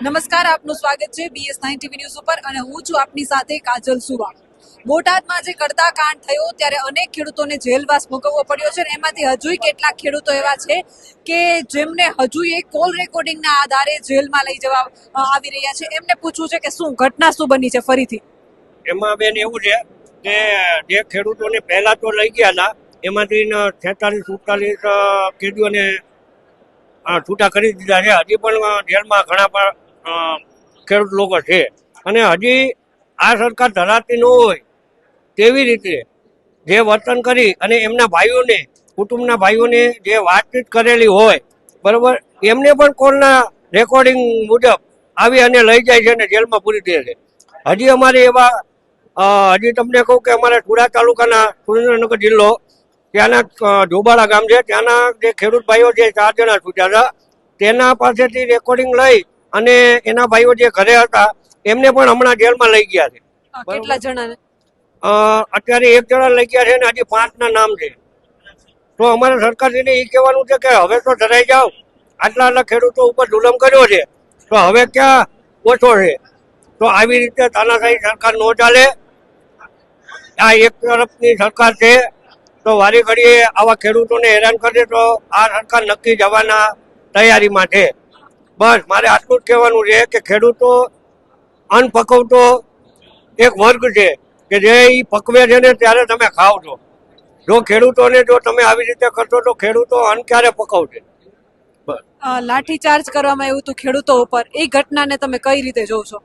નમસ્કાર, આપનું સ્વાગત છે BS9 ટીવી ન્યૂઝ ઉપર અને હું છું આપની સાથે કાજલ સુવા. બોટાદમાં જે કડતા કાંડ થયો ત્યારે અનેક ખેડૂતોને જેલવાસ ભોગવવો પડ્યો છે અને એમાંથી હજુય કેટલાક ખેડૂતો એવા છે કે જેમને હજુય કોલ રેકોર્ડિંગના આધારે જેલમાં લઈ જવા આવી રહ્યા છે. એમને પૂછવું છે કે શું ઘટના શું બની છે ફરીથી. એમાં બેન એવું છે કે જે ખેડૂતોને પહેલા તો લઈ ગયા હતા એમાંથી 46-47 કેદીઓને છૂટા કરી દીધા છે. હજી પણ જેલમાં ઘણા પણ ખેડૂત લોકો છે અને હજી આ સરકાર ધરાતી ન હોય તેવી રીતે જે વર્તન કરી અને એમના ભાઈઓને કુટુંબના ભાઈઓને જે વાતચીત કરેલી હોય બરોબર એમને પણ કોલના રેકોર્ડિંગ મુજબ આવી અને લઈ જાય છે અને જેલમાં પૂરી દે છે. હજી અમારે એવા હજી તમને કહું કે અમારા સુરત તાલુકાના સુરેન્દ્રનગર જિલ્લો ત્યાંના જોબાળા ગામ છે ત્યાંના જે ખેડૂત ભાઈઓ છે 4 જણા છૂટ્યા હતા તેના પાસેથી રેકોર્ડિંગ લઈ અને એના ભાઈઓ જે ઘરે હતા એમને પણ હમણાં જેલમાં લઈ ગયા છે. કેટલા જણાને? અત્યારે 1 જણા લઈ ગયા છે અને હજી 5ના નામ છે. તો અમારે સરકારશ્રીને એ કહેવાનું છે કે હવે તો ડરાઈ જાઓ, આટલા ખેડૂતો ઉપર જુલમ કર્યો છે તો હવે ક્યાં ઓછો છે. તો આવી રીતે તાનાશાહી સરકાર ન ચાલે. આ એક તરફની સરકાર છે તો વારી ઘડીએ આવા ખેડૂતોને હેરાન કરે તો આ સરકાર નક્કી જવાના તૈયારીમાં છે. બસ મારે આટલું જ કહેવાનું છે કે ખેડૂતો અન્ન પકવતો એક વર્ગ છે કે જે એ પકવે છે ને ત્યારે તમે ખાઓ છો. જો ખેડૂતોને જો તમે આવી રીતે કરશો તો ખેડૂતો અન્ન ક્યારે પકવશે. લાઠીચાર્જ કરવામાં આવ્યું હતું ખેડૂતો ઉપર, એ ઘટનાને તમે કઈ રીતે જોવ છો?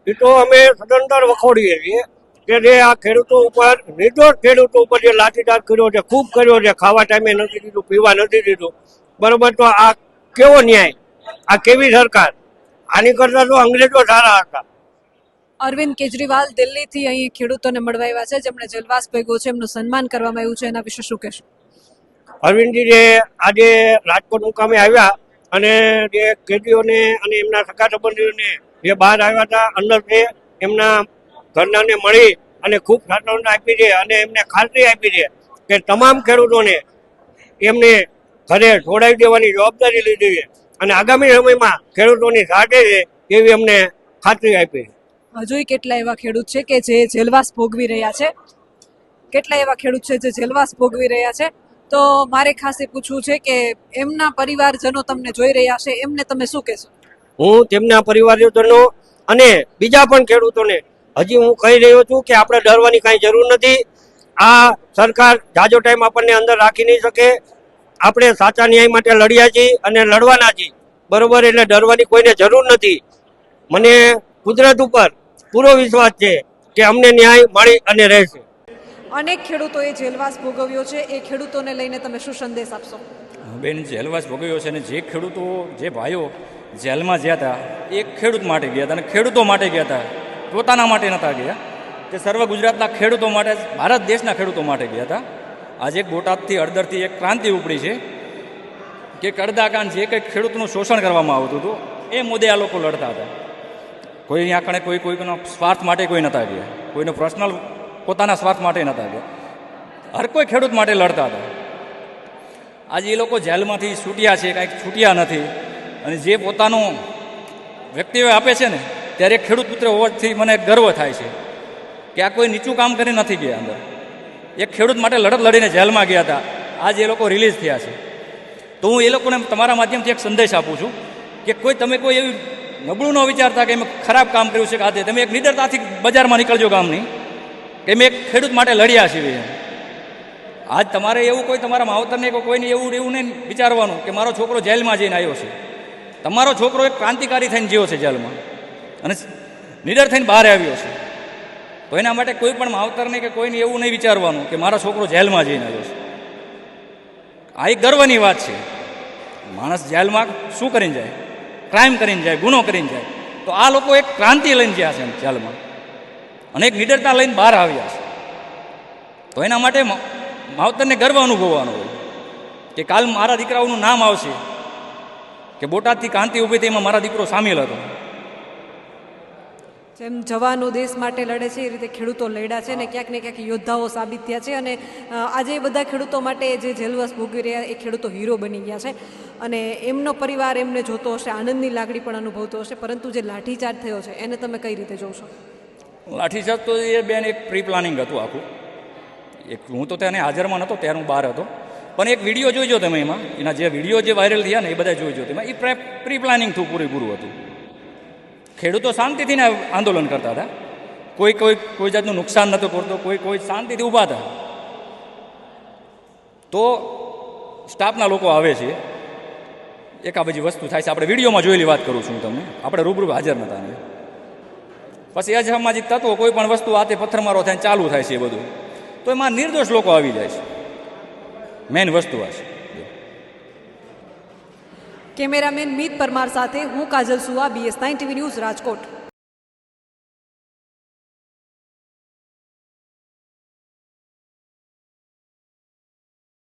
એ તો અમે સદંતર વખોડીએ છીએ કે જે આ ખેડૂતો ઉપર નિર્દોષ ખેડૂતો ઉપર જે લાઠીચાર્જ કર્યો છે, ખૂબ કર્યો છે. ખાવા ટાઈમે નથી દીધું, પીવા નથી દીધું, બરોબર. તો આ કેવો ન્યાય, આ કેવી સરકાર? આની કરતા તો અંગ્રેજો સારા હતા. અરવિંદ કેજરીવાલ દિલ્હીથી અહીં ખેડૂતોને મળવા આવ્યા છે, જેમણે જેલવાસ ભોગવ્યો છે, એમનું સન્માન કરવામાં આવ્યું છે, એના વિશે શું કહેશો? અરવિંદજી જે આજે રાજકોટ મુકામે આવ્યા અને જે કેદીઓને અને એમના સગા સંબંધીઓને જે બહાર આવ્યા હતા અંદરથી એમના ઘરનાને મળી અને ખૂબ સાંત્વના આપી છે અને એમને ખાતરી આપી છે કે તમામ ખેડૂતોને એમને ઘરે છોડાવી દેવાની જવાબદારી લીધી છે અને આગામી સમયમાં ખેડૂતોની સાથે છે એવી અમને ખાતરી આપી. હજુય કેટલા એવા ખેડૂત છે કે જે જેલવાસ ભોગવી રહ્યા છે? કેટલા એવા ખેડૂત છે જે જેલવાસ ભોગવી રહ્યા છે? તો મારે ખાસ એ પૂછવું છે કે એમના પરિવારજનો તમને જોઈ રહ્યા છે, એમને તમે શું કહેશો? હું તેમના પરિવારજનો અને બીજા પણ ખેડૂતોને હજી હું કહી રહ્યો છું કે આપણે ડરવાની કાંઈ જરૂર નથી. આ સરકાર જાજો ટાઈમ આપણને અંદર રાખી નહીં શકે. આપણે સાચા ન્યાય માટે લડ્યા છીએ અને લડવાના છીએ, બરોબર. એટલે ડરવાની કોઈને જરૂર નથી. મને કુદરત ઉપર પૂરો વિશ્વાસ છે કે અમને ન્યાય મળી અને રહેશે. અનેક ખેડૂતોએ જેલવાસ ભોગવ્યો છે, એ ખેડૂતોને લઈને તમે શું સંદેશ આપશો? બેન, જેલવાસ ભોગવ્યો છે અને જે ખેડૂતો, જે ભાઈઓ જેલમાં ગયા હતા એ ખેડૂત માટે ગયા હતા અને ખેડૂતો માટે ગયા હતા, પોતાના માટે નહોતા ગયા. તે સર્વ ગુજરાતના ખેડૂતો માટે, ભારત દેશના ખેડૂતો માટે ગયા હતા. આજે બોટાદથી હળદરથી એક ક્રાંતિ ઉપડી છે કે કડદાકાંડ જે કંઈક ખેડૂતનું શોષણ કરવામાં આવતું હતું એ મુદ્દે આ લોકો લડતા હતા. કોઈની આંખણે કોઈનો સ્વાર્થ માટે કોઈ નહોતા ગયા, કોઈનો પર્સનલ પોતાના સ્વાર્થ માટે નહોતા ગયા, હર કોઈ ખેડૂત માટે લડતા હતા. આજે એ લોકો જેલમાંથી છૂટ્યા છે, કાંઈક છૂટ્યા નથી અને જે પોતાનું વ્યક્તિત્વ આપે છે ને ત્યારે ખેડૂત પુત્ર હોવાથી મને ગર્વ થાય છે કે આ કોઈ નીચું કામ કરી નથી ગયા. અંદર એક ખેડૂત માટે લડત લડીને જેલમાં ગયા હતા, આજે એ લોકો રિલીઝ થયા છે. તો હું એ લોકોને તમારા માધ્યમથી એક સંદેશ આપું છું કે તમે કોઈ એવી નબળું ન વિચારતા કે મેં ખરાબ કામ કર્યું છે કે આ તમે એક નિડરતાથી બજારમાં નીકળજો ગામની કે મેં એક ખેડૂત માટે લડ્યા છીએ. આજ તમારે એવું કોઈ તમારા માવતરને કોઈને એવું નહીં વિચારવાનું કે મારો છોકરો જેલમાં જઈને આવ્યો છે. તમારો છોકરો એક ક્રાંતિકારી થઈને જીવો છે જેલમાં અને નિડર થઈને બહાર આવ્યો છે. તો એના માટે કોઈ પણ માવતરને કે કોઈને એવું નહીં વિચારવાનું કે મારો છોકરો જેલમાં જઈને આવ્યો છે. આ એક ગર્વની વાત છે. માણસ જેલમાં શું કરીને જાય? ક્રાઇમ કરીને જાય, ગુનો કરીને જાય. તો આ લોકો એક ક્રાંતિ લઈને ગયા છે જેલમાં અને એક નિડરતા લઈને બહાર આવ્યા છે. તો એના માટે માવતરને ગર્વ અનુભવવાનો હોય કે કાલ મારા દીકરાઓનું નામ આવશે કે બોટાદથી ક્રાંતિ ઊભી થઈ એમાં મારા દીકરો સામેલ હતો. જેમ જવાનો દેશ માટે લડે છે એ રીતે ખેડૂતો લડ્યા છે અને ક્યાંક ને ક્યાંક યોદ્ધાઓ સાબિત થયા છે અને આજે બધા ખેડૂતો માટે જે જેલવાસ ભોગવી રહ્યા એ ખેડૂતો હીરો બની ગયા છે અને એમનો પરિવાર એમને જોતો હશે, આનંદની લાગણી પણ અનુભવતો હશે, પરંતુ જે લાઠીચાર્જ થયો છે એને તમે કઈ રીતે જોશો? લાઠીચાર્જ તો એ બેન એક પ્રી પ્લાનિંગ હતું આખું. હું તો તેને હાજરમાં નહોતો, ત્યારે હું બહાર હતો, પણ એક વિડીયો જોઈજો તમે, એમાં એના જે વિડીયો જે વાયરલ થયા ને એ બધા જોઈજો તેમાં એ પ્રી પ્લાનિંગ થયું, પૂરેપૂરું હતું. ખેડૂતો શાંતિથી ને આંદોલન કરતા હતા, કોઈ જાતનું નુકસાન નહોતું કરતો, કોઈ શાંતિથી ઊભા હતા. તો સ્ટાફના લોકો આવે છે, એક આ બધી વસ્તુ થાય છે. આપણે વિડીયોમાં જોયેલી વાત કરું છું તમને, આપણે રૂબરૂ હાજર નહોતા ને. પછી અસામાજિક તત્વો કોઈ પણ વસ્તુ આતે પથ્થરમારો થાય ચાલુ થાય છે એ બધું, તો એમાં નિર્દોષ લોકો આવી જાય છે. મેઇન વસ્તુ આ છે. કેમેરામેન મીત પરમાર સાથે હું કાજલ સુવા, BS9 TV ન્યૂઝ, રાજકોટ.